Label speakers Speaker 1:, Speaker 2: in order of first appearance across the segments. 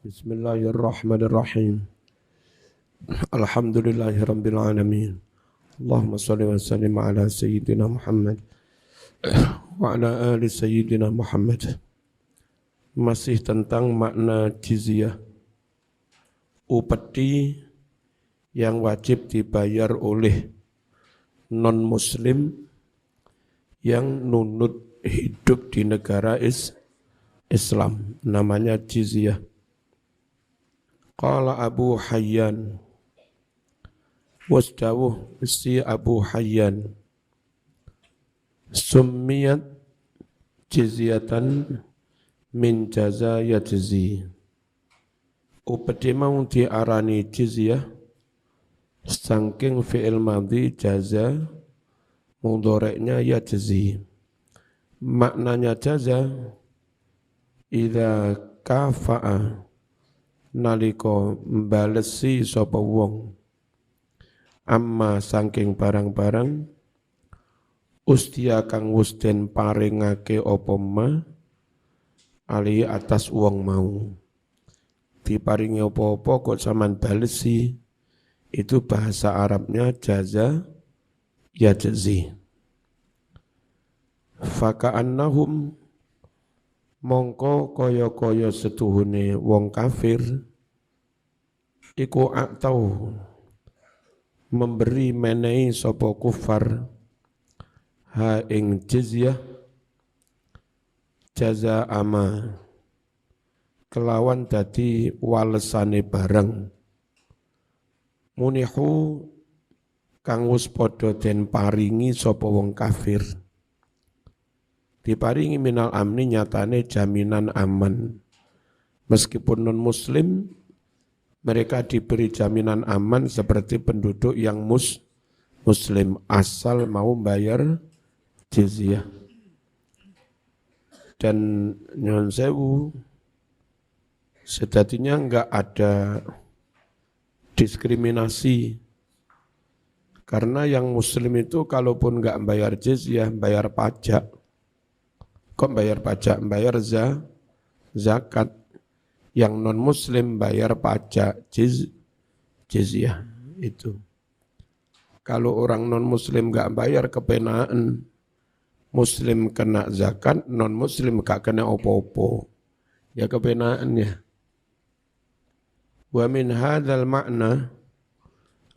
Speaker 1: Bismillahirrahmanirrahim. Alhamdulillahirabbil alamin. Allahumma shalli wa sallim ala sayyidina Muhammad wa ala ali sayyidina Muhammad. Masih tentang makna jizyah, upeti yang wajib dibayar oleh non-muslim yang nunut hidup di negara Islam, namanya jizyah. Qala Abu Hayyan, wasdawuh si Abu Hayyan, summiyat jizyatan min jaza yajzi. Upeti mau diarani jizyah saking fi'il madhi jaza, mudhoreknya yajzi. Maknanya jaza idza kafa'a, nalika mbalesi sapa wong amma saking barang-barang ustia kang wis den paringake apa ma ali atas wong mau. Diparingi apa-apa kok sampean balesi, itu bahasa Arabnya jaza yajzi. Faka'annahum, mongko kaya-kaya setuhune wong kafir iku aktau memberi menehi sapa kufar ha ing jizyah jaza ama kelawan dadi walesane barang munihu kang wis padha den paringi sapa wong kafir. Diparingi minal amni, nyatane jaminan aman. Meskipun non muslim, mereka diberi jaminan aman seperti penduduk yang muslim asal mau bayar jizyah. Dan nyon sewu, sejatinya enggak ada diskriminasi. Karena yang muslim itu kalaupun enggak bayar jizyah, bayar pajak. Kok bayar pajak? Bayar zakat. Yang non-muslim bayar pajak jizyah itu. Kalau orang non-muslim gak bayar kepenaan, muslim kena zakat, non-muslim gak kena opo-opo. Ya kepenaannya. Wa min hadzal makna,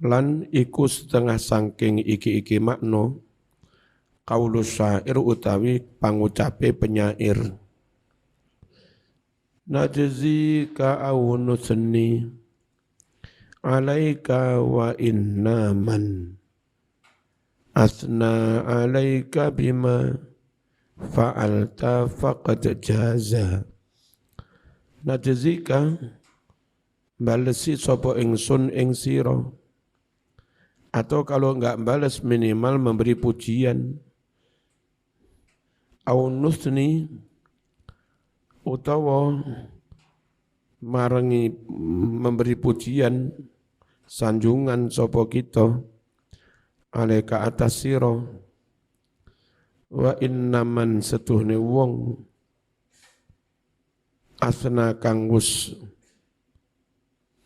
Speaker 1: lan iku setengah sangking iki-iki makna, qaulus syair utawi pangucape penyair. Najzika au nusni alaika wa inna man asna alaika bima fa'alta faqad jaza. Najzika balesi sapa ingsun ing sira, atau kalau enggak balas minimal memberi pujian. Au nusni utawa marengi memberi pujian sanjungan sapa kita alaika atas sira wa innaman setuhne wong asna kang wis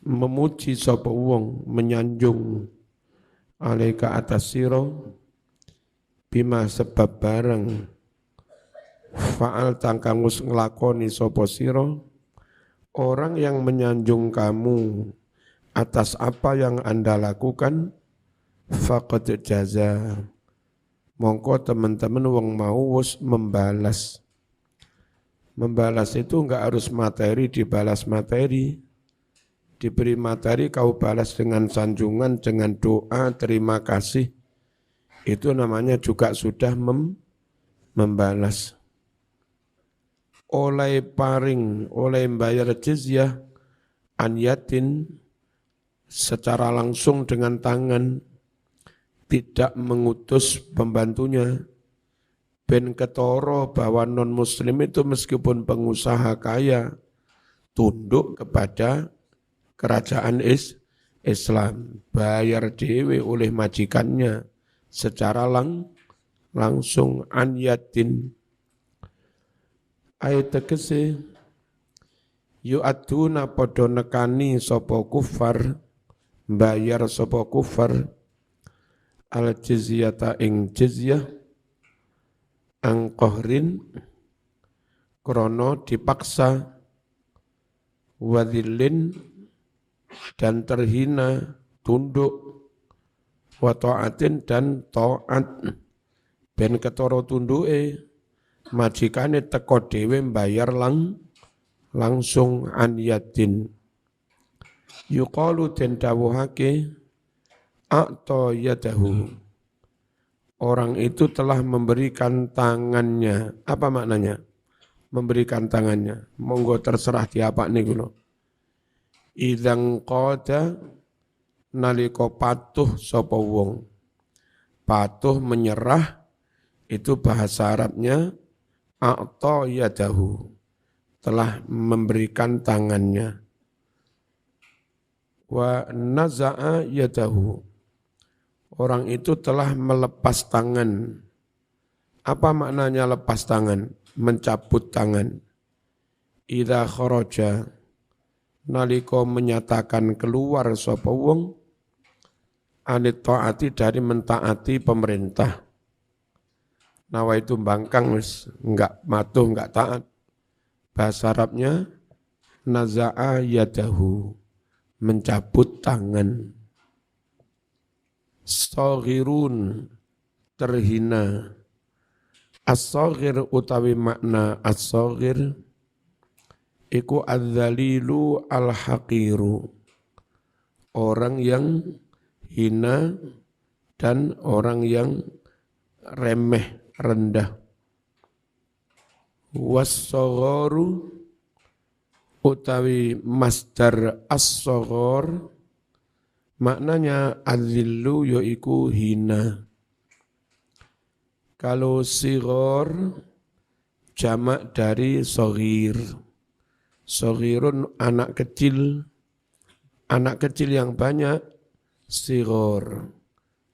Speaker 1: memuji sapa wong menyanjung alaika atas sira bima sebab barang fa'al tangkang wis nglakoni sapa sira. Orang yang menyanjung kamu atas apa yang Anda lakukan, faqad jaza, mongko teman-teman wong mau wis membalas. Membalas itu enggak harus materi, dibalas materi. Diberi materi kau balas dengan sanjungan, dengan doa, terima kasih. Itu namanya juga sudah membalas. Oleh paring, oleh bayar jizyah an yatin secara langsung dengan tangan, tidak mengutus pembantunya. Ben ketoro bahwa non muslim itu meskipun pengusaha kaya tunduk kepada kerajaan Islam, bayar dewe oleh majikannya secara langsung an yatin. Ayat tegese yu'aduna podo nekani sapa kufar, bayar sapa kufar, al jizyata ing jizyah, ang qahrin krono dipaksa, wadhillin dan terhina, tunduk, wa ta'atin dan ta'at, ben ketara tunduke majikane teko dhewe mbayar langsung an yadin. Yuqalu den dawuhake a'ta yadahu, orang itu telah memberikan tangannya. Apa maknanya? Memberikan tangannya. Monggo terserah diapa niku lho. Idzang qada nalika patuh sapa wong. Patuh menyerah itu bahasa Arabnya a'ta yadahu, telah memberikan tangannya. Wa naza'a yadahu, orang itu telah melepas tangan. Apa maknanya lepas tangan? Mencabut tangan. Idza kharaja, nalika menyatakan keluar sapa wong, anit taati dari mentaati pemerintah. Nawa itu bangkang wis enggak matuh, enggak taat. Bahasa Arabnya naza'a yadahu, mencabut tangan. Shaghirun, terhina. As-shaghir utawi makna as-shaghir iku adzalilu al-haqiru, orang yang hina dan orang yang remeh, rendah. Was-sagharu utawi masdar as-saghar maknanya adzillu yaiku hina. Kalau sighar jamak dari saghir. Saghirun anak kecil yang banyak, sighar.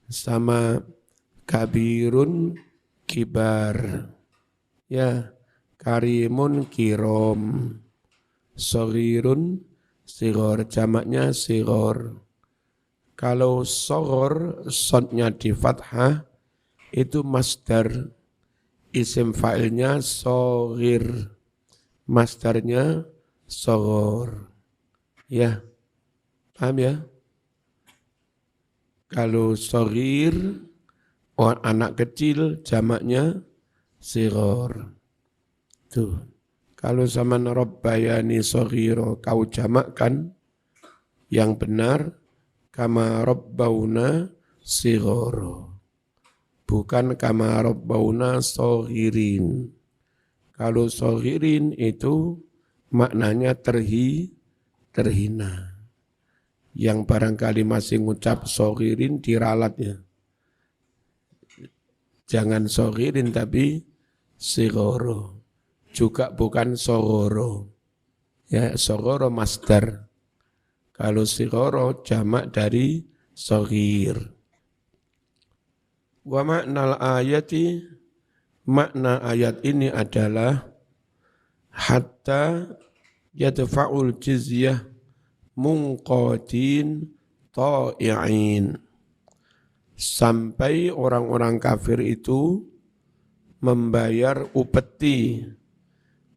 Speaker 1: Sama kabirun kibar. Ya, karimun kirom. Saghirun sighar, jamaknya sighar. Kalau saghar sodnya di fathah itu masdar, isim fa'ilnya shaghir, masdarnya saghar. Ya, paham ya? Kalau shaghir anak kecil, jamaknya sighar. Tuh. Kalau zaman rabbayani shaghira kau jamakkan, yang benar kama rabbauna sighara, bukan kama rabbauna shaghirin. Kalau shaghirin itu maknanya terhina. Yang barangkali masih ngucap shaghirin diralat ya. Jangan shaghirin tapi sighara. Juga bukan saghara. Ya, saghara masdar. Kalau sighara jamak dari shaghir. Wa maknal ayati, makna ayat ini adalah hatta yadfa'ul jizyah munqadin ta'i'in, sampai orang-orang kafir itu membayar upeti,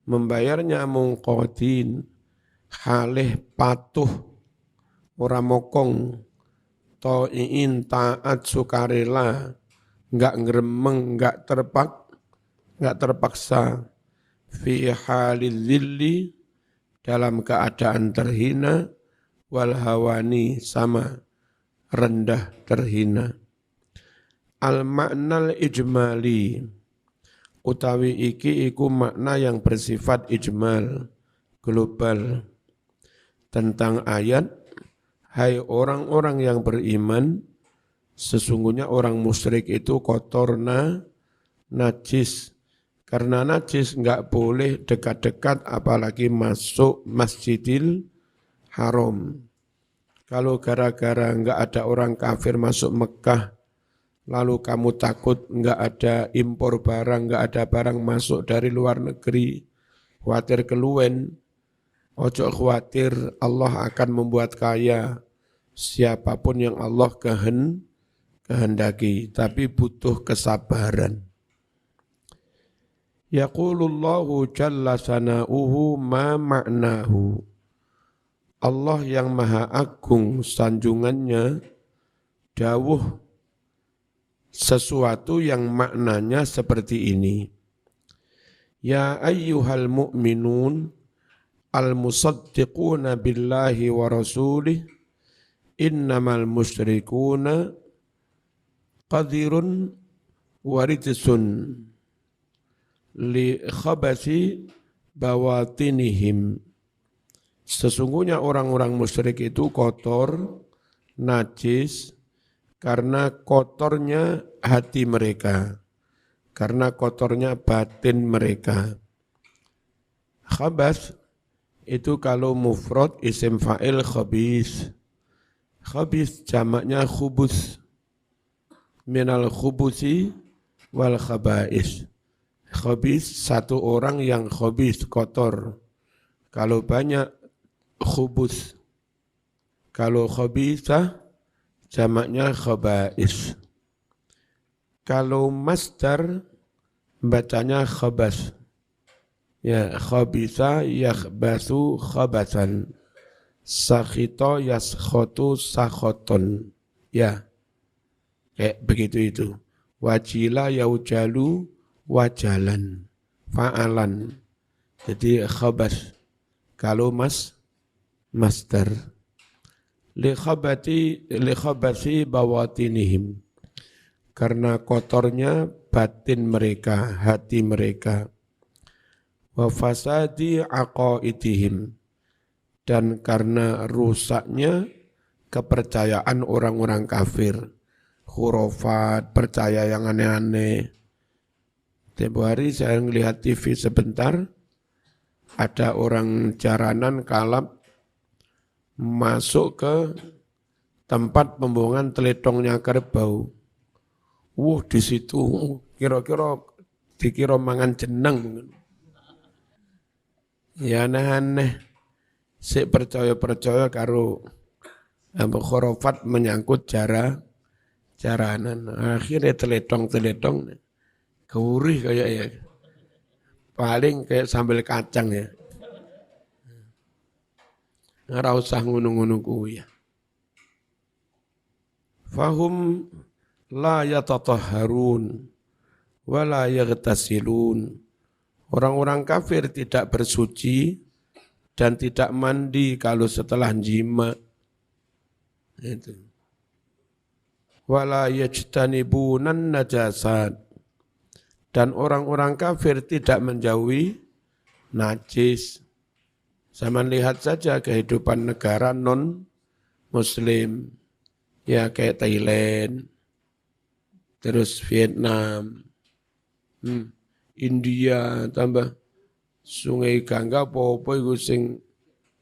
Speaker 1: membayarnya munqadin, halih patuh, ora mokong, ta'i'in taat sukarela, enggak ngremeng, enggak terpaksa, fi halil dhilli, dalam keadaan terhina, wal hawani, sama rendah terhina. Al maknal ijmali, utawi iki iku makna yang bersifat ijmal, global, tentang ayat, hai orang-orang yang beriman, sesungguhnya orang musyrik itu kotor, najis. Karena najis enggak boleh dekat-dekat apalagi masuk Masjidil Haram. Kalau gara-gara enggak ada orang kafir masuk Mekah, lalu kamu takut enggak ada impor barang, enggak ada barang masuk dari luar negeri, khawatir keluwen, Ojo khawatir Allah akan membuat kaya siapapun yang Allah kehendaki, tapi butuh kesabaran. Yaqulullahu jalla sana'uhu ma ma'nahu. Allah yang maha agung sanjungannya dawuh sesuatu yang maknanya seperti ini. Ya ayyuhal mu'minun al-musaddiquna billahi wa rasulih innamal musyrikuna qadirun waridsun li khabasi bawatinihim. Sesungguhnya orang-orang musyrik itu kotor, najis, karena kotornya hati mereka, karena kotornya batin mereka. Khabas itu kalau mufrad isim fa'il khabis. Khabis jamaknya khubus. Minal khubusi wal khabais. Khabis satu orang yang khabis, kotor. Kalau banyak khubus. Kalau khabisah jamaknya khabais. Kalau masdar bacanya khabas. Ya, khabisa yakhbasu khabasan. Sakhito yaskhotu sakhoton. Ya, kayak begitu itu. Wajila yaujalu wajalan. Fa'alan. Jadi khabas. Kalau masdar. Li khabasi bawatinihim. Karena kotornya batin mereka, hati mereka. Wa fasadi aqaidihim. Dan karena rusaknya kepercayaan orang-orang kafir. Khurafat, percaya yang aneh-aneh. Tempo hari saya melihat TV sebentar, ada orang jaranan kalap masuk ke tempat pembuangan teletongnya kerbau. Di situ kira-kira dikira mangan jeneng. Ya aneh-aneh. Sik percaya-percaya karo khurafat menyangkut jaranan. Akhirnya teletong-teletong gurih kayak ya. Paling kayak sambal kacang ya. Ora usah ngono-ngono kuwi ya. Fahum la yatatahharun wa la yaghtasilun. Orang-orang kafir tidak bersuci dan tidak mandi kalau setelah jima. Itu. Wala yajtanibunan najasat. Dan orang-orang kafir tidak menjauhi najis. Zaman lihat saja kehidupan negara non-muslim. Ya kayak Thailand, terus Vietnam, India, tambah Sungai Gangga, apa-apa itu sing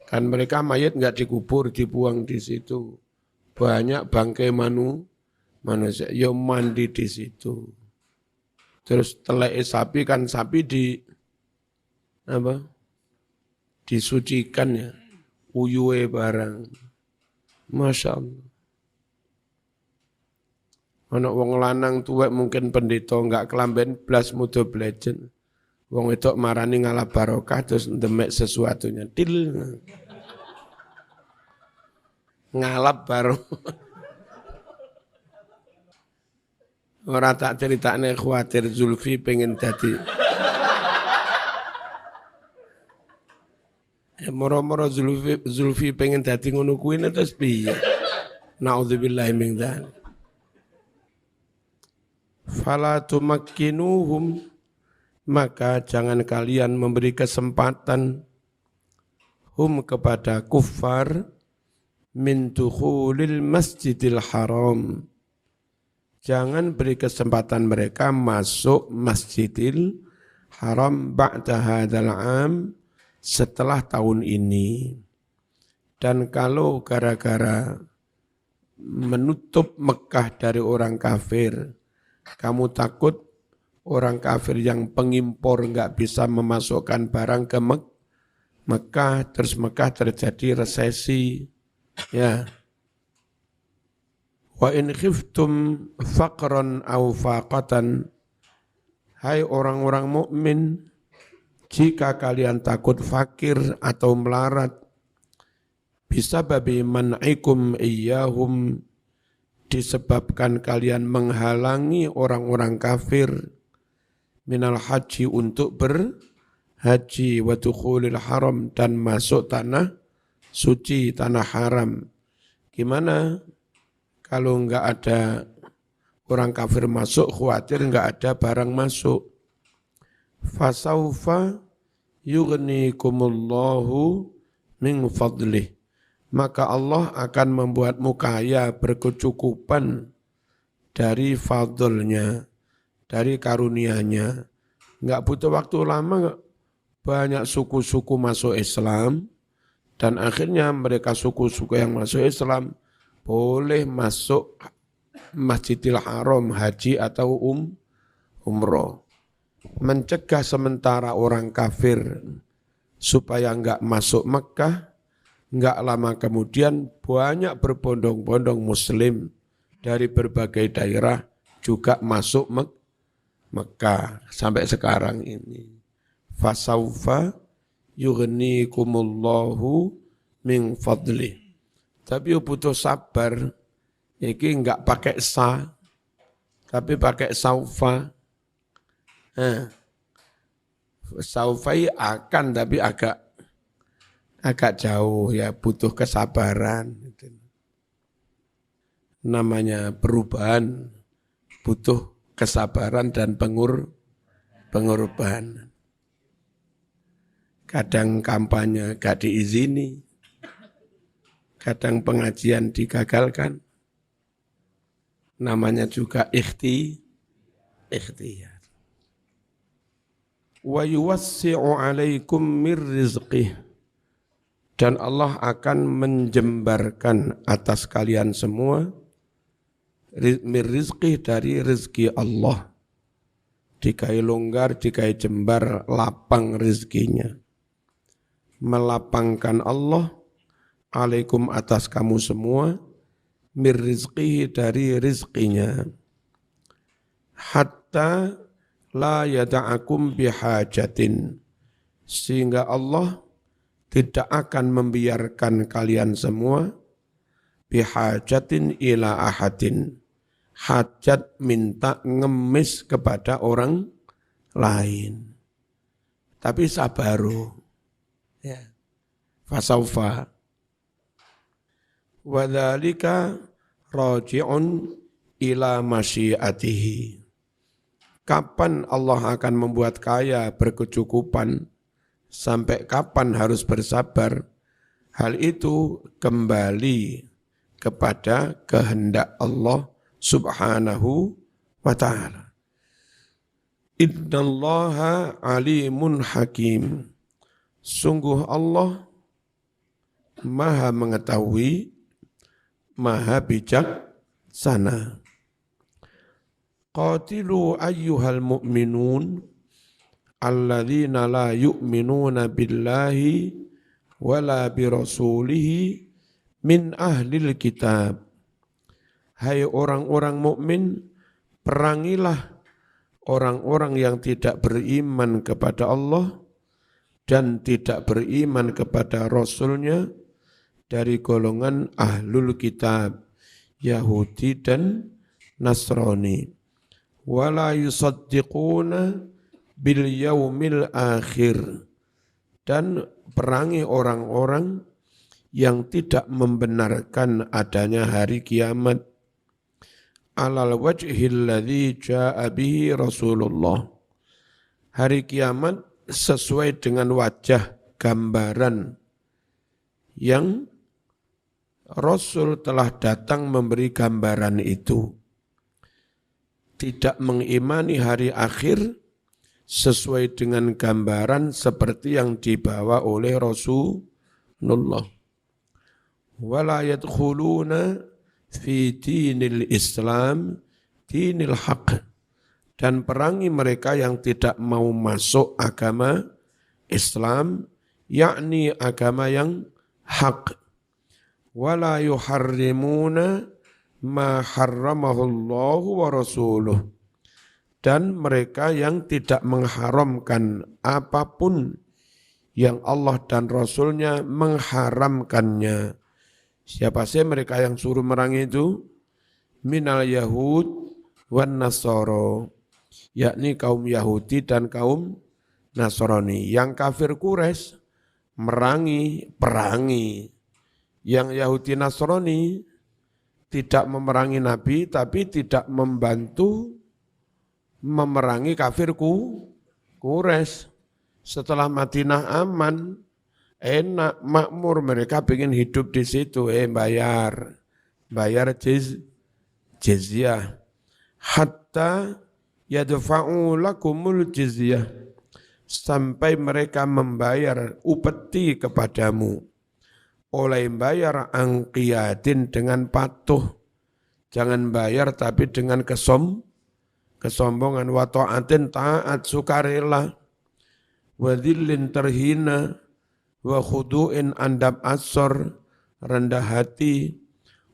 Speaker 1: kan mereka mayat enggak dikubur, dibuang di situ. Banyak bangkai manusia, ya mandi di situ. Terus telek sapi kan sapi disucikan ya, uyuwe barang. Masya Allah. Ana wong lanang tuwek mungkin pendeta enggak kelamben blas mudo blegen. Wong wedok marani ngalah barokah terus ndemek sesuatunya. Til. Ngalap baru. Ora tak critakne khawatir Zulfi pengen dadi. Moro-moro Zulfi pengen dadi ngono kuwi terus piye? Nauzubillahi min dzalik. Fala tumakkinuhum, maka jangan kalian memberi kesempatan kepada kuffar min dukhulil masjidil haram. Jangan beri kesempatan mereka masuk masjidil haram ba'da hadzal am, setelah tahun ini. Dan kalau gara-gara menutup Mekah dari orang kafir, kamu takut orang kafir yang pengimpor enggak bisa memasukkan barang ke Mekah, terus Mekah terjadi resesi. Ya. Wa in khiftum faqran aw faqatan, hai orang-orang mukmin, jika kalian takut fakir atau melarat, bisa babi man'ikum iyyahum, disebabkan kalian menghalangi orang-orang kafir minal haji untuk berhaji wa dukhulil haram dan masuk tanah suci, tanah haram. Gimana kalau enggak ada orang kafir masuk, khawatir enggak ada barang masuk. Fasaufa yughnikumullahu min fadlih, maka Allah akan membuatmu kaya berkecukupan dari fadlnya, dari karunia-Nya. Enggak butuh waktu lama, banyak suku-suku masuk Islam, dan akhirnya mereka suku-suku yang masuk Islam boleh masuk Masjidil Haram, haji atau umroh. Mencegah sementara orang kafir supaya enggak masuk Mekah, enggak lama kemudian banyak berbondong-bondong muslim dari berbagai daerah juga masuk Mekah sampai sekarang ini. Fasaufa yughnikumullahu min fadlih. Tapi butuh sabar. Iki enggak pakai sa, tapi pakai saufa. Saufai akan, tapi agak jauh ya, butuh kesabaran. Namanya perubahan butuh kesabaran dan pengorbanan. Kadang kampanye gak diizini, kadang pengajian digagalkan. Namanya juga ikhtiyar. Wa yuwassi'u 'alaikum mir rizqih, dan Allah akan menjembarkan atas kalian semua mir rizqih, dari rezeki Allah. Dikai longgar, dikai jembar, lapang rezekinya. Melapangkan Allah alaikum atas kamu semua mir rizqihi, dari rizqinya. Hatta la yada'akum bihajatin, sehingga Allah tidak akan membiarkan kalian semua bihajatin ila ahadin, hajat minta ngemis kepada orang lain. Tapi sabaru, ya. Fasaufa wa dzalika raji'un ila masyiatihi. Kapan Allah akan membuat kaya berkecukupan, sampai kapan harus bersabar, hal itu kembali kepada kehendak Allah subhanahu wa ta'ala. Innallaha alimun hakim. Sungguh Allah maha mengetahui, maha bijaksana. Qatilu ayyuhal mu'minun alladzina la yu'minuna billahi wala birasulihi min ahlil kitab. Hai orang-orang mukmin, perangilah orang-orang yang tidak beriman kepada Allah dan tidak beriman kepada Rasulnya dari golongan ahlul kitab, Yahudi dan Nasrani. Wala yusaddiquna bil yaumil akhir, dan perangi orang-orang yang tidak membenarkan adanya hari kiamat, alal wajhil ladzi jaa bihi Rasulullah. Hari kiamat sesuai dengan wajah gambaran yang Rasul telah datang memberi gambaran itu. Tidak mengimani hari akhir sesuai dengan gambaran seperti yang dibawa oleh Rasulullah. Wala yadkhuluna fi dinil Islam dinil haq, dan perangi mereka yang tidak mau masuk agama Islam yakni agama yang hak. Wala yuharrimuna ma harramahullahu wa rasuluh. Dan mereka yang tidak mengharamkan apapun yang Allah dan Rasulnya mengharamkannya. Siapa sih mereka yang suruh merangi itu? Minal Yahud wan Nasoro, yakni kaum Yahudi dan kaum Nasrani. Yang kafir Quraisy perangi. Yang Yahudi Nasrani tidak memerangi Nabi, tapi tidak membantu memerangi kafirku Quraisy. Setelah Madinah aman, enak, makmur, mereka ingin hidup di situ, bayar jizyah. Hatta yadfa'u lakumul jizyah, sampai mereka membayar upeti kepadamu. Oleh bayar angqiyatin dengan patuh, jangan bayar tapi dengan kesombongan, wa ta'atin taat sukarela, wa dhillin terhina, wa khudu'in andab asor rendah hati,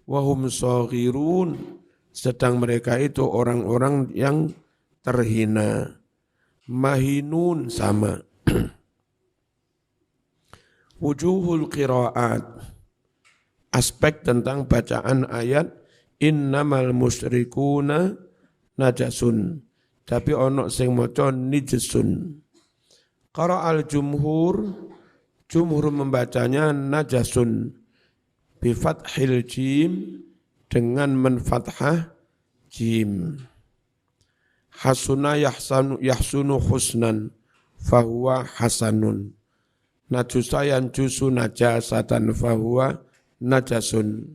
Speaker 1: wa hum saghirun, sedang mereka itu orang-orang yang terhina. Mahinun sama. Wujuhul qiraat, aspek tentang bacaan ayat innamal musyrikuna najasun, tapi ono sing maca nijasun. Qara'al jumhur membacanya najasun bi fathil jim, dengan menfathah jim. Hasuna yahsunu husnan fahuwa hasanun. Najusa yanjusu najasatan fahuwa najasun.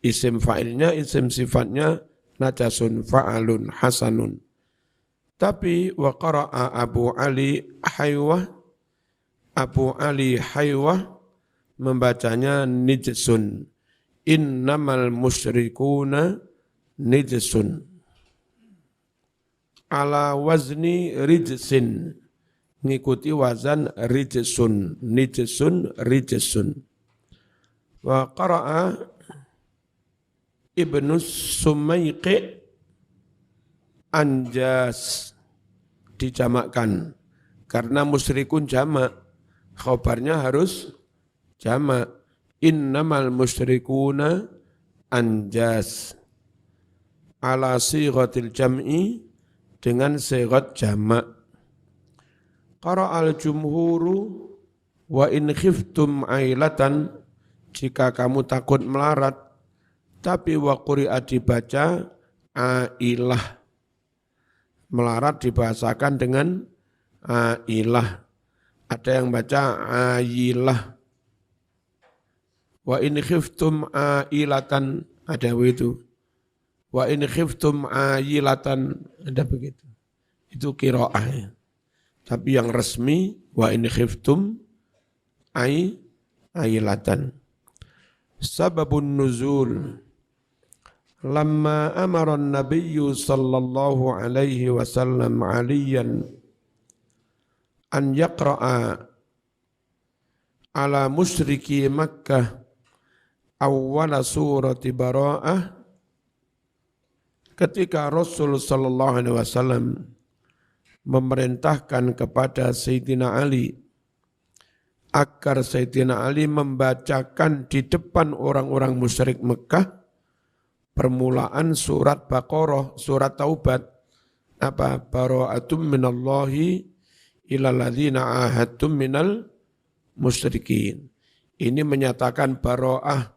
Speaker 1: Isim fa'ilnya, isim sifatnya najasun, fa'alun, hasanun. Tapi wa qara'a Abu Ali Haywah membacanya nijsun. Innamal musyrikuna nijsun. Ala wazni rijsin, ngikuti wazan rijsun, rijsun. Wa qara'a Ibnu Sumayqi anjas, dijamakkan karena musyrikun jamak, khabarnya harus jamak. Innamal musyrikuna anjas, ala sighatil jam'i, dengan sighat jamak. Qara'al jumhuru wa in khiftum ailatan, jika kamu takut melarat. Tapi wa quri'a dibaca ailah, melarat dibahasakan dengan ailah. Ada yang baca ayilah. Wa in khiftum ailatan, ada itu. Wa in khiftum ayilatan, ada begitu. Itu qiraah. Tapi yang resmi wa in khiftum ayilatan. Sababun nuzul. Lamma amara an-nabiyyu sallallahu alaihi wasallam aliyan an yaqra'a ala musyriki Makkah awwala surati Bara'ah. Ketika Rasul sallallahu alaihi wasallam memerintahkan kepada Sayyidina Ali agar Sayyidina Ali membacakan di depan orang-orang musyrik Mekah permulaan surat Baqarah, surat Taubat, apa? Bara'atum minallahi ilal ladzina ahadtum minal musyrikin. Ini menyatakan bara'ah,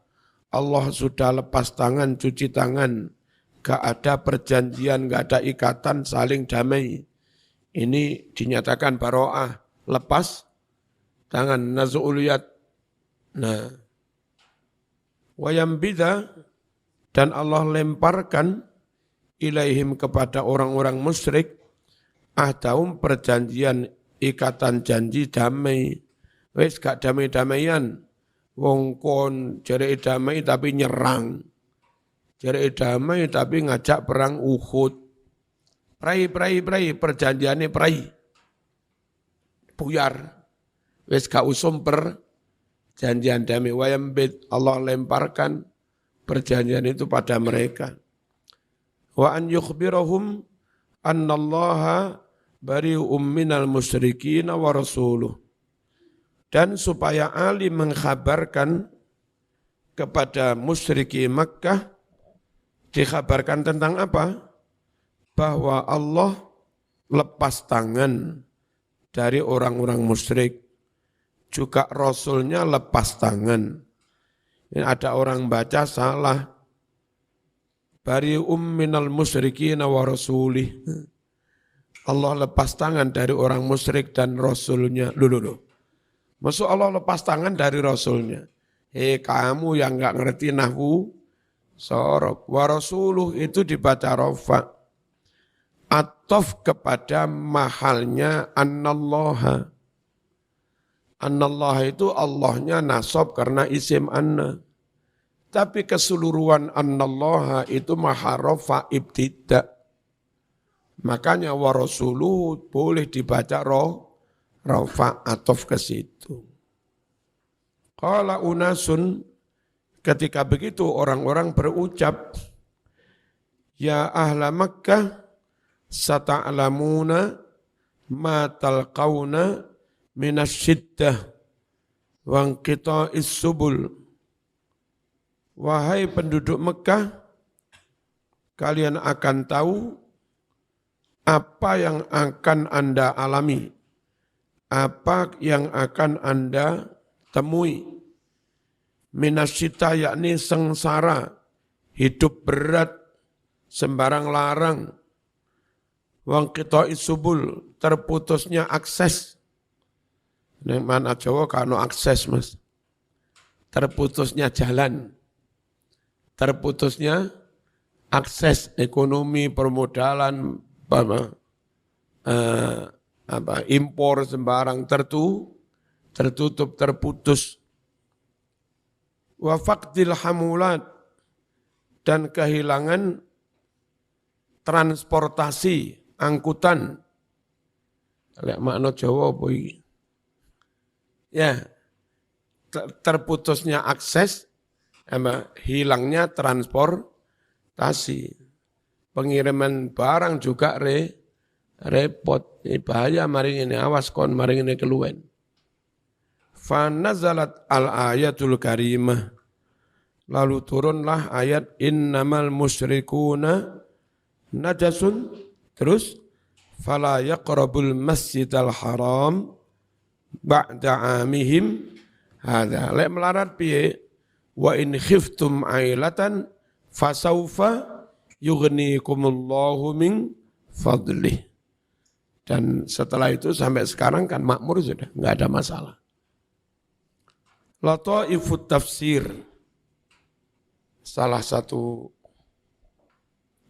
Speaker 1: Allah sudah lepas tangan, cuci tangan, gak ada perjanjian, gak ada ikatan, saling damai. Ini dinyatakan bara'ah, lepas tangan, nazu'uliyat. Nah, wayambida, dan Allah lemparkan ilaihim kepada orang-orang musyrik ahdahum, perjanjian, ikatan janji damai. Wes gak damai-damaian, wong kon jere damai tapi nyerang. Jere damai tapi ngajak perang Uhud. Prai, perjanjiannya prai. Buyar. Wis gak usum perjanjian damai. Wayambit, Allah lemparkan perjanjian itu pada mereka. Wa an yukhbirahum annallaha bari'um minal musyrikin wa rasuluh. Dan supaya Ali mengkhabarkan kepada musyriki Makkah, dikhabarkan tentang apa? Bahwa Allah lepas tangan dari orang-orang musyrik. Juga Rasulnya lepas tangan. Ini ada orang baca salah. Bari'um minal musyrikin wa rasulih. Allah lepas tangan dari orang musyrik dan Rasulnya. Loh. Maksud Allah lepas tangan dari Rasulnya. Kamu yang enggak ngerti nahwu sorob. Wa rasuluh itu dibaca rofa. Atof kepada mahalnya annallaha. Annallaha itu Allahnya nasab karena isim anna. Tapi keseluruhan annallaha itu maharofa ibtida. Makanya wa rasuluh boleh dibaca rofa atof ke situ. Qala unasun, ketika begitu orang-orang berucap, ya ahla Makkah sata'lamuna ma talqawna minasyiddah wa inqita'is subul. Wahai penduduk Mekah, kalian akan tahu apa yang akan Anda alami, apa yang akan Anda temui. Minasyita yakni sengsara, hidup berat, sembarang larang. Wangqita'is subul, terputusnya akses. Nek mana Jawa kano akses Mas. Terputusnya jalan. Terputusnya akses ekonomi, permodalan, impor sembarang tertutup, terputus. Wa faqdil hamulat, dan kehilangan transportasi, angkutan. Lek makna Jawa apa iki? Ya, terputusnya akses, hilangnya transportasi. Pengiriman barang juga repot. Ini bahaya, mari ini awas kon, mari ini keluwen. Fanazalat al-ayatul karimah. Lalu turunlah ayat innamal musyrikuna najasun. Terus fala yaqrabul masjidal haram ba'da amihim hadza. Lek melarat piye? Wa in khiftum ailatan fasaufa yughnikumullahu min fadlih. Dan setelah itu sampai sekarang kan makmur sudah, enggak ada masalah. Lataifut tafsir, salah satu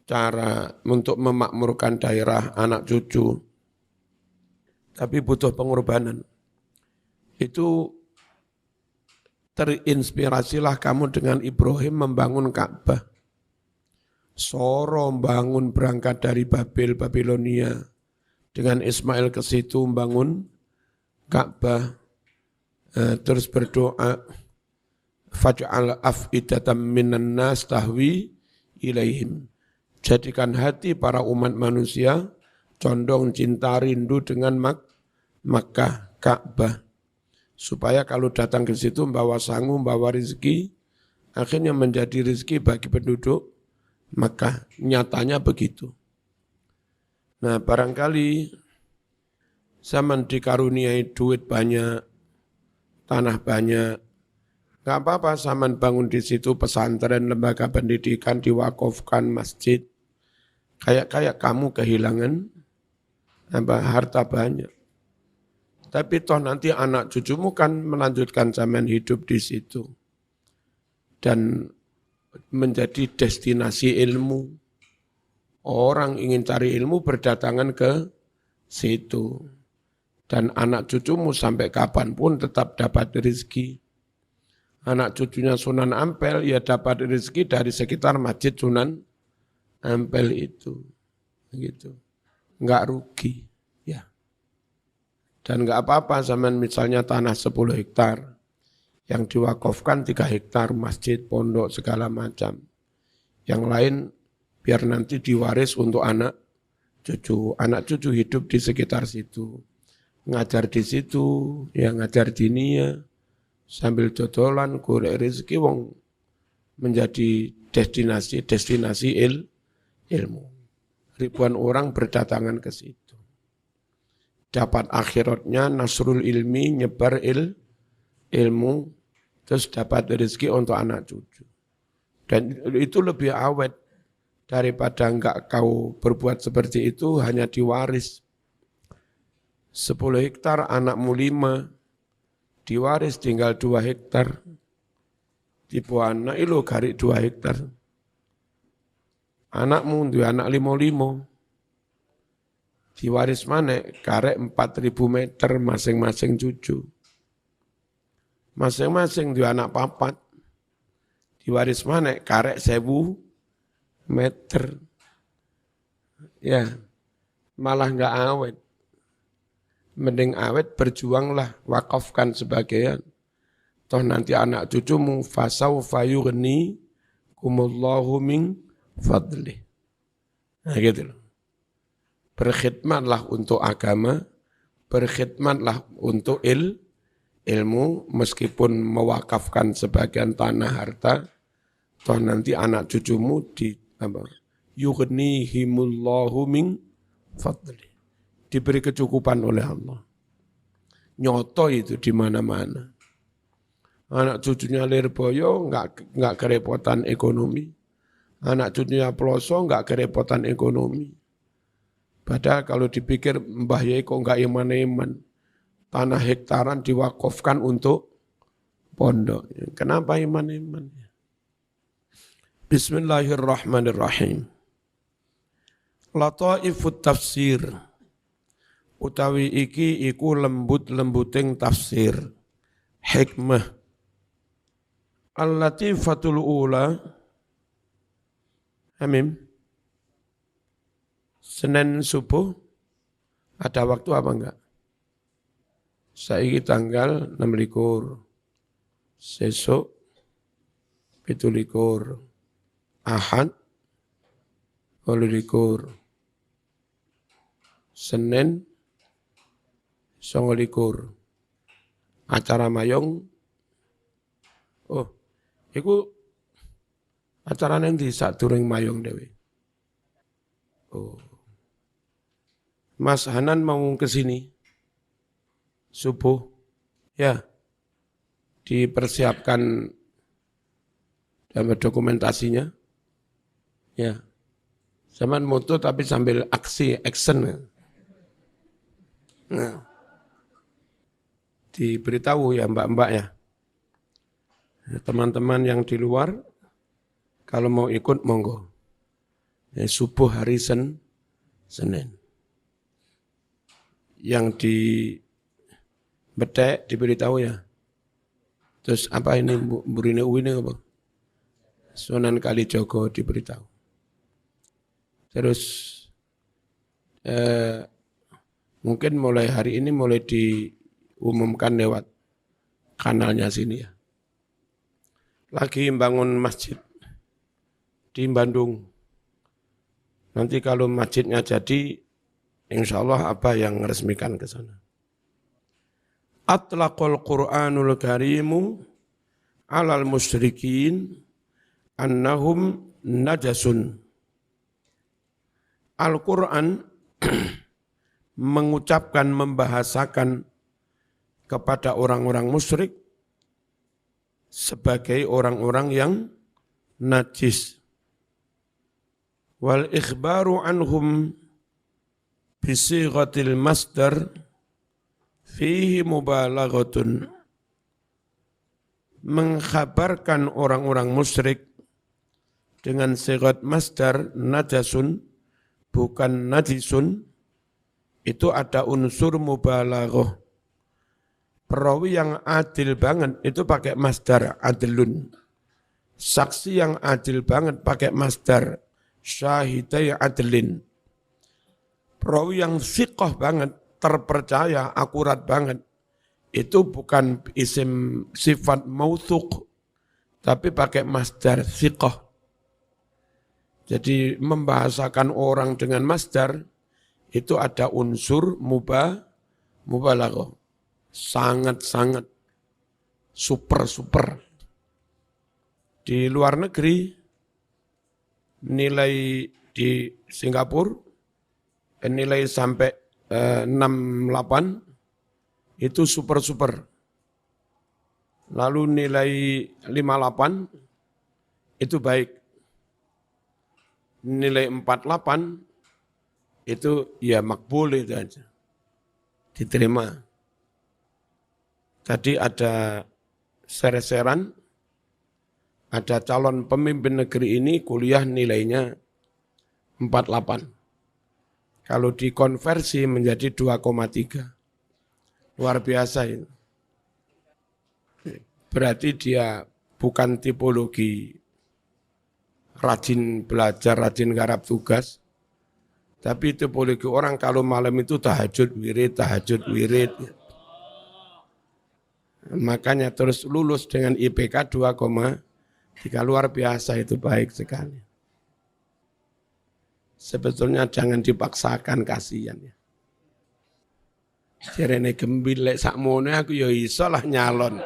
Speaker 1: cara untuk memakmurkan daerah anak cucu, tapi butuh pengorbanan. Itu terinspirasilah kamu dengan Ibrahim membangun Ka'bah. Soro membangun berangkat dari Babilonia, dengan Ismail ke situ membangun Ka'bah, terus berdoa, faj'al af'idatan minan nas tahwi ilaihim. Jadikan hati para umat manusia condong cinta rindu dengan Makkah, Ka'bah. Supaya kalau datang ke situ membawa sangu, membawa rezeki, akhirnya menjadi rezeki bagi penduduk Makkah. Nyatanya begitu. Nah, barangkali zaman dikaruniai duit banyak, tanah banyak, nggak apa-apa zaman bangun di situ pesantren, lembaga pendidikan, diwakafkan masjid. Kayak kamu kehilangan harta banyak. Tapi toh nanti anak cucumu kan melanjutkan zaman hidup di situ. Dan menjadi destinasi ilmu. Orang ingin cari ilmu berdatangan ke situ. Dan anak cucumu sampai kapanpun tetap dapat rezeki. Anak cucunya Sunan Ampel ya dapat rezeki dari sekitar Masjid Sunan Ampel itu. Gitu. Enggak rugi. Ya. Dan enggak apa-apa zaman misalnya tanah 10 hektar, yang diwakafkan 3 hektar, masjid, pondok, segala macam. Yang lain biar nanti diwaris untuk anak cucu hidup di sekitar situ. Ngajar di situ, ya ngajar dinia, sambil dodolan, golek rezeki wong menjadi destinasi ilmu. Ribuan orang berdatangan ke situ. Dapat akhiratnya, nasrul ilmi, nyebar ilmu, terus dapat rezeki untuk anak cucu. Dan itu lebih awet daripada enggak kau berbuat seperti itu hanya diwaris. 10 hektar anakmu 5, diwaris tinggal 2 hektar. Tipe anak itu garik 2 hektar. Anakmu dua anak 5, diwaris mana? Karek 4.000 meter masing-masing cucu. Masing-masing dua anak 4. Diwaris mana? Karek 1.000 meter. Ya, malah enggak awet. Mending awet, berjuanglah, wakafkan sebagian. Toh nanti anak cucumu fasawfa yughni kumullahu min fadlih. Nah gitu loh. Berkhidmatlah untuk agama, berkhidmatlah untuk ilmu, meskipun mewakafkan sebagian tanah harta, toh nanti anak cucumu yughnihimullahu min fadlih. Diberi kecukupan oleh Allah. Nyoto itu di mana-mana. Anak cucunya Lirboyo enggak kerepotan ekonomi. Anak cucunya Ploso enggak kerepotan ekonomi. Padahal kalau dipikir Mbah Yai kok enggak iman-iman. Tanah hektaran diwakafkan untuk pondok. Kenapa iman-iman? Bismillahirrahmanirrahim. Lataifut tafsir. Utawi iki iku lembut-lembuting tafsir. Hikmah. Al-latifatul ula. Hamim. Senin subuh. Ada waktu apa enggak? Saiki tanggal 26. Sesuk 17. Ahad 28. Senin 29. Acara mayong. Oh, iku acara yang di sadurunge mayong dewe. Oh. Mas Hanan mau ke sini subuh. Ya. Dipersiapkan dalam dokumentasinya. Ya. Zaman moto tapi sambil action. Nah. Diberitahu ya mbak-mbak ya. Teman-teman yang di luar, kalau mau ikut monggo. Ya, subuh hari Senin. Yang di Betek diberitahu ya. Terus apa ini Burine Uwine apa? Sunan Kalijogo diberitahu. Terus mungkin mulai hari ini mulai diumumkan lewat kanalnya sini ya. Lagi bangun masjid di Bandung. Nanti kalau masjidnya jadi, insya Allah apa yang resmikan ke sana. Atlaqal Qur'anul Karimu alal musyrikin annahum najasun. Al-Quran mengucapkan, membahasakan kepada orang-orang musyrik sebagai orang-orang yang najis. Wal ikhbaru anhum bisighatil masdar fihi mubalaghatun. Mengkhabarkan orang-orang musyrik dengan sighat masdar najasun, bukan najisun, itu ada unsur mubalaghah. Perawi yang adil banget itu pakai masdar adilun. Saksi yang adil banget pakai masdar syahidai adlin. Perawi yang siqah banget terpercaya, akurat banget. Itu bukan isim sifat mauthuq, tapi pakai masdar thiqah. Jadi membahasakan orang dengan masdar, itu ada unsur mubalaghah. Sangat-sangat super. Di luar negeri, nilai di Singapura, nilai sampai 68, itu super. Lalu nilai 58, itu baik. Nilai 48, itu ya makbul itu aja. Diterima. Tadi ada sereseran, ada calon pemimpin negeri ini kuliah nilainya 48. Kalau dikonversi menjadi 2,3. Luar biasa itu. Berarti dia bukan tipologi rajin belajar, rajin garap tugas, tapi tipologi orang kalau malam itu tahajud wirid. Makanya terus lulus dengan IPK 2,3, luar biasa, itu baik sekali. Sebetulnya jangan dipaksakan, kasihan ya. Jarene gembile sakmone aku ya iso lah nyalon.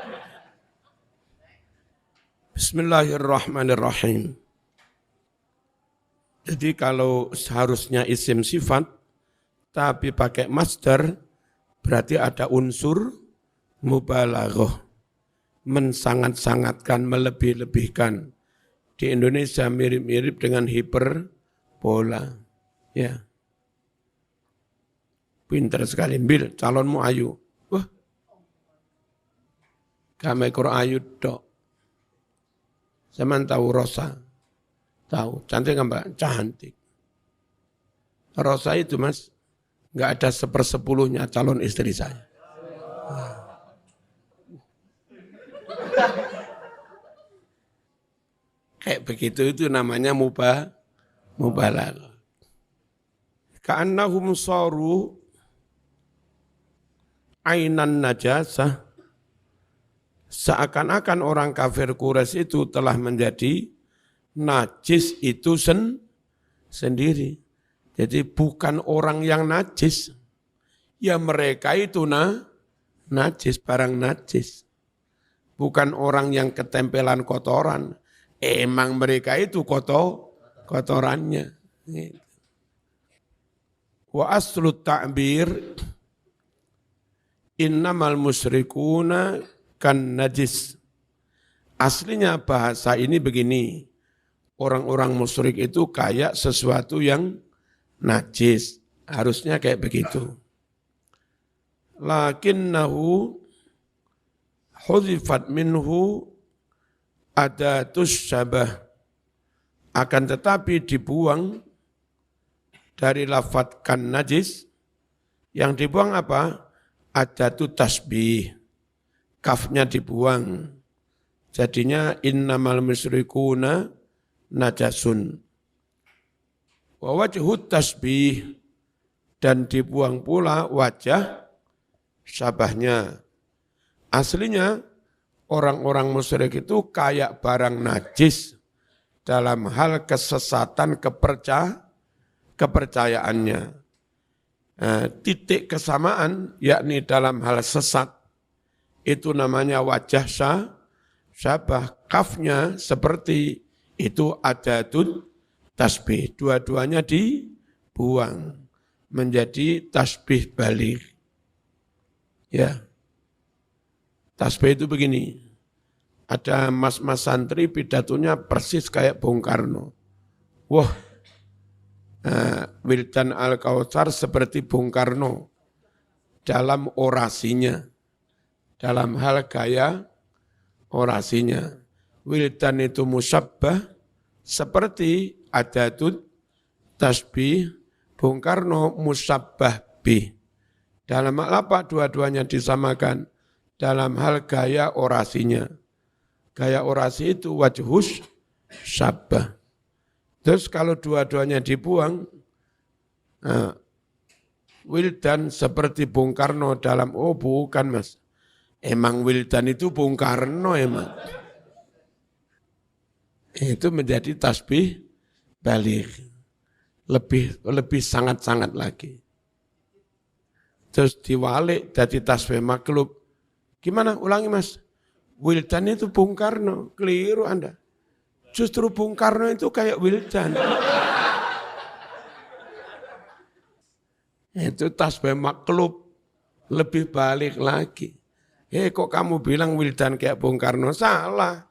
Speaker 1: Bismillahirrahmanirrahim. Jadi kalau seharusnya isim sifat tapi pakai masdar, berarti ada unsur mubalaghah, mensangat-sangatkan, melebih-lebihkan. Di Indonesia mirip-mirip dengan hiperbola. Ya. Pinter sekali, Bil, calonmu ayu. Wah, kami kur ayu dok. Zaman tahu Rosa, tahu, cantik nggak Mbak? Cantik. Rosa itu Mas, nggak ada 1/10 calon istri saya. Kayak begitu itu namanya mubalaghah. Ka'annahum saru ainan najasah, seakan-akan orang kafir Quraisy itu telah menjadi najis itu sendiri. Jadi bukan orang yang najis, ya mereka itu najis, barang najis. Bukan orang yang ketempelan kotoran, emang mereka itu kotorannya. Wa aslu ta'bir innamal musyrikuna kan najis. Aslinya bahasa ini begini, orang-orang musyrik itu kayak sesuatu yang najis, harusnya kayak begitu. Lakinnahu hudhifat minhu adatus syabah, akan tetapi dibuang dari lafadz kan najis, yang dibuang apa? Adatu tasbih, kafnya dibuang, jadinya innamal musyrikuna najasun. Wa wajhut tasbih, dan dibuang pula wajah syabahnya. Aslinya orang-orang musyrik itu kayak barang najis dalam hal kesesatan kepercayaannya. Titik kesamaan yakni dalam hal sesat itu namanya wajah syabah, kafnya seperti itu adatun tasbih, dua-duanya dibuang menjadi tasbih balik. Ya, tasbih itu begini, ada mas-mas santri pidatonya persis kayak Bung Karno. Wah, Wildan Al-Kautsar seperti Bung Karno dalam orasinya, dalam hal gaya orasinya. Wildan itu musyabbah seperti adatut tasbih, Bung Karno musyabbah bih. Dalam hal apa? Dua-duanya disamakan dalam hal gaya orasinya. Gaya orasi itu wajhus syabbah. Terus kalau dua-duanya dibuang, Wildan seperti Bung Karno dalam, oh bukan mas. Emang Wildan itu Bung Karno emang. Itu menjadi tasbih balik. Lebih sangat-sangat lagi. Terus diwalik jadi tasbih maklub. Gimana? Ulangi mas. Wildan itu Bung Karno. Keliru Anda. Justru Bung Karno itu kayak Wildan. Itu tasbih maklub. Lebih balik lagi. Kok kamu bilang Wildan kayak Bung Karno? Salah.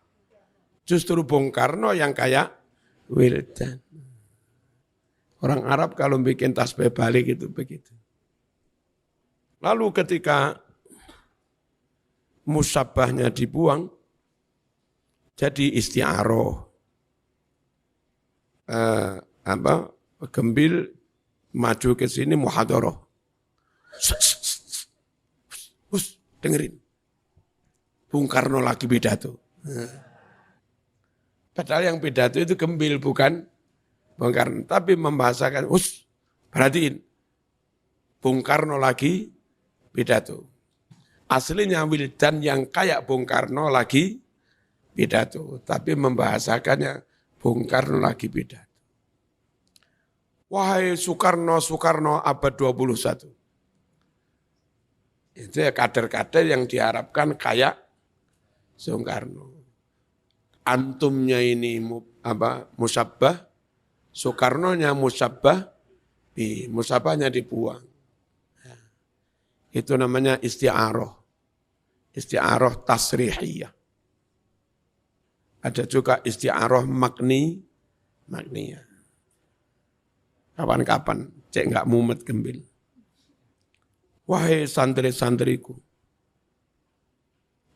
Speaker 1: Justru Bung Karno yang kayak Wildan. Orang Arab kalau bikin tasbih balik itu begitu. Lalu ketika musabbahnya dibuang, jadi isti'aroh. Gembil maju ke sini muhadharah. Dengerin. Bung Karno lagi pidato. Padahal yang pidato itu gembil bukan Bung Karno. Tapi membahasakan, perhatiin. Bung Karno lagi pidato. Aslinya Wildan yang kayak Bung Karno lagi pidato. Tapi membahasakannya Bung Karno lagi pidato. Wahai Soekarno, Soekarno abad 21. Itu ya kader-kader yang diharapkan kayak Soekarno. Antumnya ini musabbah, Soekarnonya musabbah, musabbahnya dibuang. Itu namanya isti'aroh. Isti'aroh tasrihiyah. Ada juga isti'aroh makniyah. Kapan-kapan, cek enggak mumet gembil. Wahai santri-santriku,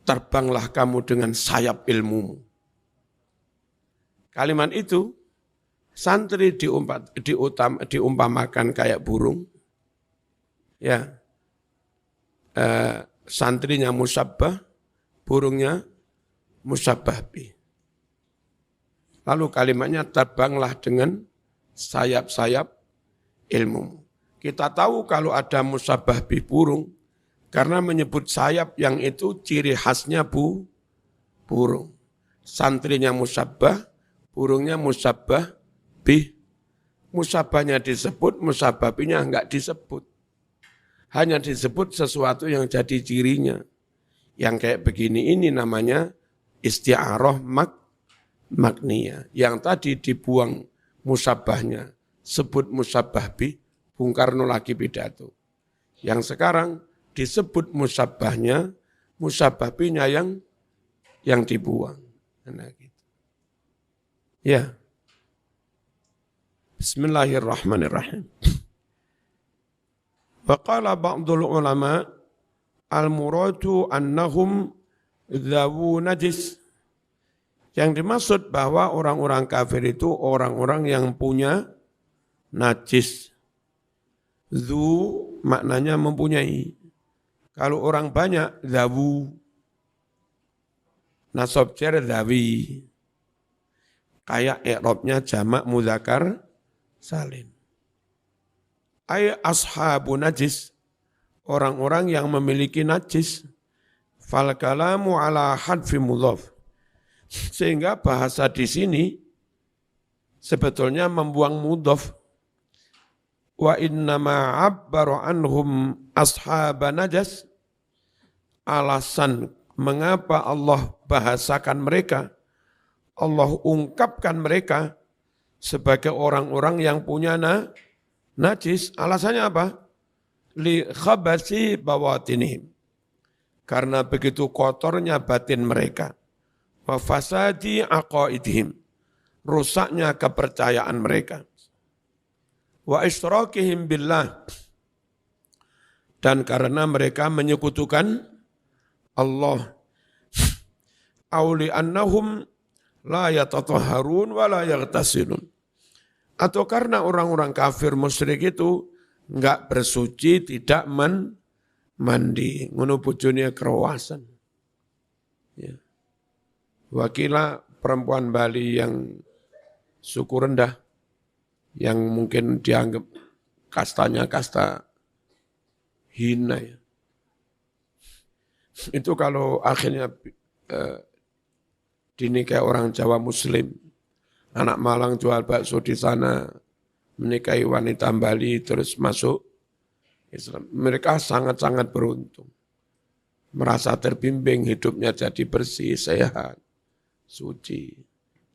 Speaker 1: terbanglah kamu dengan sayap ilmumu. Kalimat itu, santri diumpamakan kayak burung, ya, santrinya musabbah, burungnya musabbah bi. Lalu kalimatnya terbanglah dengan sayap-sayap ilmu. Kita tahu kalau ada musabbah bi burung, karena menyebut sayap yang itu ciri khasnya burung. Santrinya musabbah, burungnya musabbah bi. Musabbahnya disebut, musabbah binya enggak disebut. Hanya disebut sesuatu yang jadi cirinya. Yang kayak begini ini namanya isti'aroh makniyah. Yang tadi dibuang musabbahnya, sebut musabbah bi, Bung Karno lagi pidato. Yang sekarang disebut musabbahnya, musabbah binya yang dibuang. Nah, gitu. Ya. Bismillahirrahmanirrahim. Faqala ba'dul ulama al-muradu annahum dzawu najis. Yang dimaksud bahwa orang-orang kafir itu orang-orang yang punya najis. Dzu maknanya mempunyai. Kalau orang banyak, dzawu. Nasab jar dzawi. Kayak i'rabnya jamak mudzakkar salim. Ay ashabu najis, orang-orang yang memiliki najis. Fal kalamu ala hadfi mudhaf. Sehingga bahasa di sini sebetulnya membuang mudhaf. Wa innama abbaru anhum ashaba najas. Alasan mengapa Allah bahasakan mereka, Allah ungkapkan mereka sebagai orang-orang yang punya najis. Alasannya apa? Li khabasi bawatinihim. Karena begitu kotornya batin mereka. Wa fasadi aqaidihim. Rusaknya kepercayaan mereka. Wa isyrakihim billah. Dan karena mereka menyekutukan Allah. Auli annahum la yatatahharun wa la yaghtasilun. Atau karena orang-orang kafir musyrik itu enggak bersuci, tidak mandi, ngono bojone kerewasan. Ya. Wakila perempuan Bali yang suku rendah, yang mungkin dianggap kastanya kasta hina ya. Itu kalau akhirnya dinikahi orang Jawa Muslim, anak Malang jual bakso di sana, menikahi wanita Bali terus masuk Islam. Mereka sangat-sangat beruntung. Merasa terbimbing, hidupnya jadi bersih, sehat, suci.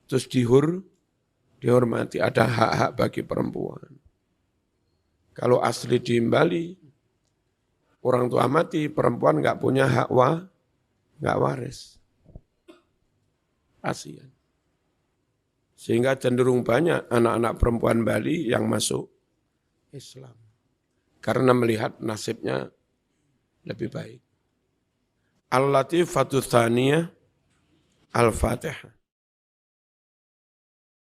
Speaker 1: Terus dihormati, ada hak-hak bagi perempuan. Kalau asli di Bali, orang tua mati, perempuan nggak punya hak nggak waris. Kasihan. Sehingga cenderung banyak anak-anak perempuan Bali yang masuk Islam. Karena melihat nasibnya lebih baik. Al-Latifatu Tsaniyah Al-Fatihah.